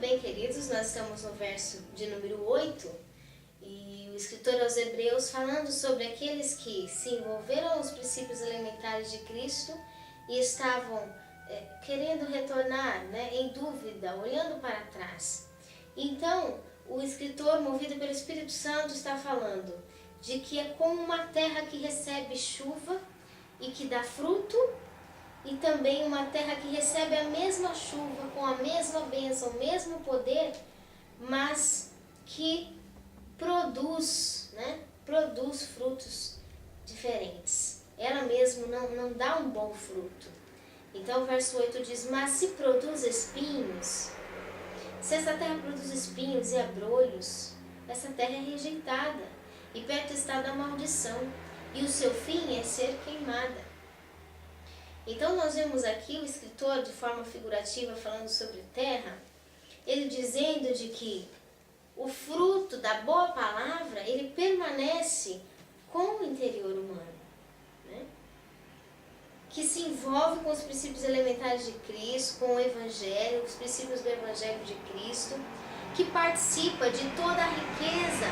bem, queridos, nós estamos no verso de número 8 e o escritor aos Hebreus falando sobre aqueles que se envolveram nos princípios elementares de Cristo e estavam querendo retornar, em dúvida, olhando para trás. Então, o escritor, movido pelo Espírito Santo, está falando de que é como uma terra que recebe chuva e que dá fruto, e também uma terra que recebe a mesma chuva, com a mesma bênção, o mesmo poder, mas que produz frutos diferentes. Ela mesmo não dá um bom fruto. Então o verso 8 diz: mas se produz espinhos, se essa terra produz espinhos e abrolhos, essa terra é rejeitada, e perto está da maldição, e o seu fim é ser queimada. Então nós vemos aqui o escritor, de forma figurativa, falando sobre terra, ele dizendo de que o fruto da boa palavra, ele permanece com o interior humano, que se envolve com os princípios elementares de Cristo, com o Evangelho, os princípios do Evangelho de Cristo, que participa de toda a riqueza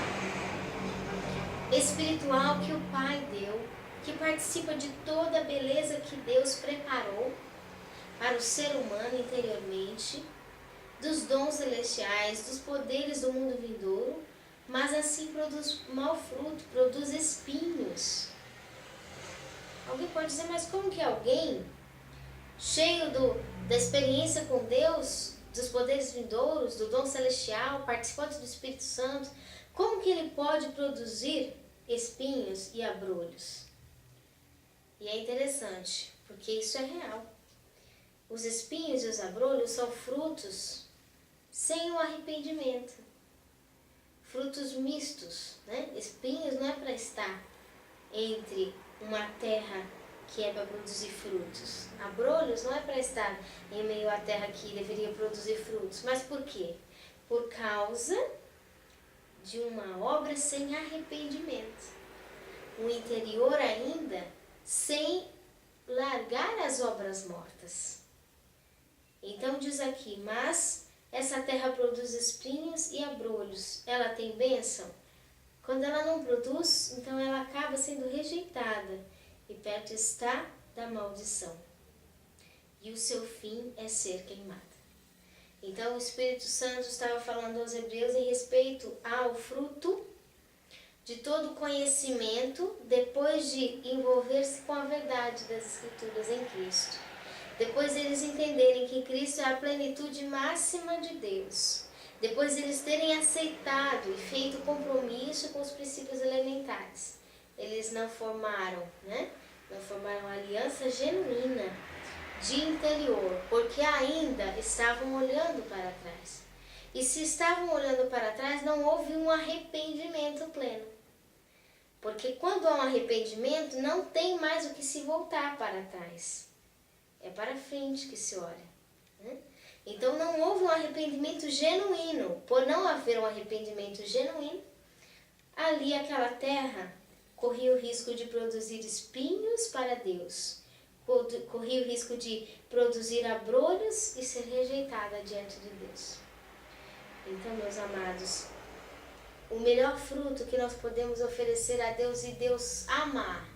espiritual que o Pai deu, que participa de toda a beleza que Deus preparou para o ser humano interiormente, dos dons celestiais, dos poderes do mundo vindouro, mas assim produz mau fruto, produz espinhos. Alguém pode dizer, mas como que alguém cheio da experiência com Deus, dos poderes vindouros, do dom celestial, participante do Espírito Santo, como que ele pode produzir espinhos e abrolhos? E é interessante, porque isso é real. Os espinhos e os abrolhos são frutos sem o arrependimento. Frutos mistos, Espinhos não é para estar entre uma terra que é para produzir frutos. Abrolhos não é para estar em meio à terra que deveria produzir frutos. Mas por quê? Por causa de uma obra sem arrependimento. Um interior ainda sem largar as obras mortas. Então diz aqui, mas essa terra produz espinhos e abrolhos. Ela tem bênção? Quando ela não produz, então ela acaba sendo rejeitada e perto está da maldição. E o seu fim é ser queimada. Então o Espírito Santo estava falando aos Hebreus em respeito ao fruto de todo conhecimento depois de envolver-se com a verdade das Escrituras em Cristo. Depois eles entenderem que Cristo é a plenitude máxima de Deus. Depois eles terem aceitado e feito compromisso com os princípios elementares. Eles não formaram aliança genuína de interior, porque ainda estavam olhando para trás. E se estavam olhando para trás, não houve um arrependimento pleno. Porque quando há um arrependimento, não tem mais o que se voltar para trás. É para frente que se olha. Então não houve um arrependimento genuíno. Por não haver um arrependimento genuíno, ali aquela terra corria o risco de produzir espinhos para Deus. Corria o risco de produzir abrolhos e ser rejeitada diante de Deus. Então, meus amados, o melhor fruto que nós podemos oferecer a Deus e Deus amar,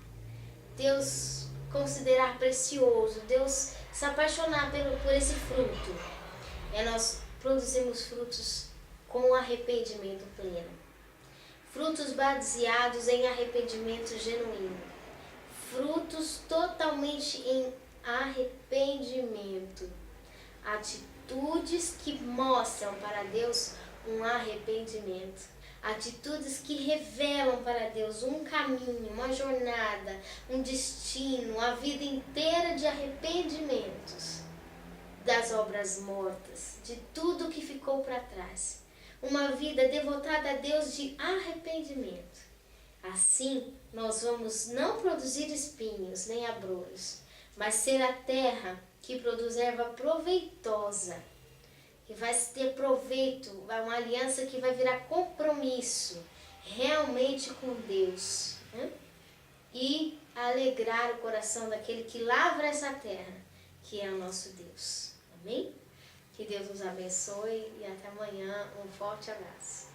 Deus considerar precioso, Deus se apaixonar por esse fruto, é nós produzirmos frutos com arrependimento pleno. Frutos baseados em arrependimento genuíno. Frutos totalmente em arrependimento. Atitudes que mostram para Deus um arrependimento. Atitudes que revelam para Deus um caminho, uma jornada, um destino, a vida inteira de arrependimentos das obras mortas, de tudo que ficou para trás. Uma vida devotada a Deus de arrependimento. Assim, nós vamos não produzir espinhos nem abrolhos, mas ser a terra que produz erva proveitosa, que vai ter proveito, uma aliança que vai virar compromisso realmente com Deus, e alegrar o coração daquele que lavra essa terra, que é o nosso Deus. Amém? Que Deus nos abençoe e até amanhã. Um forte abraço.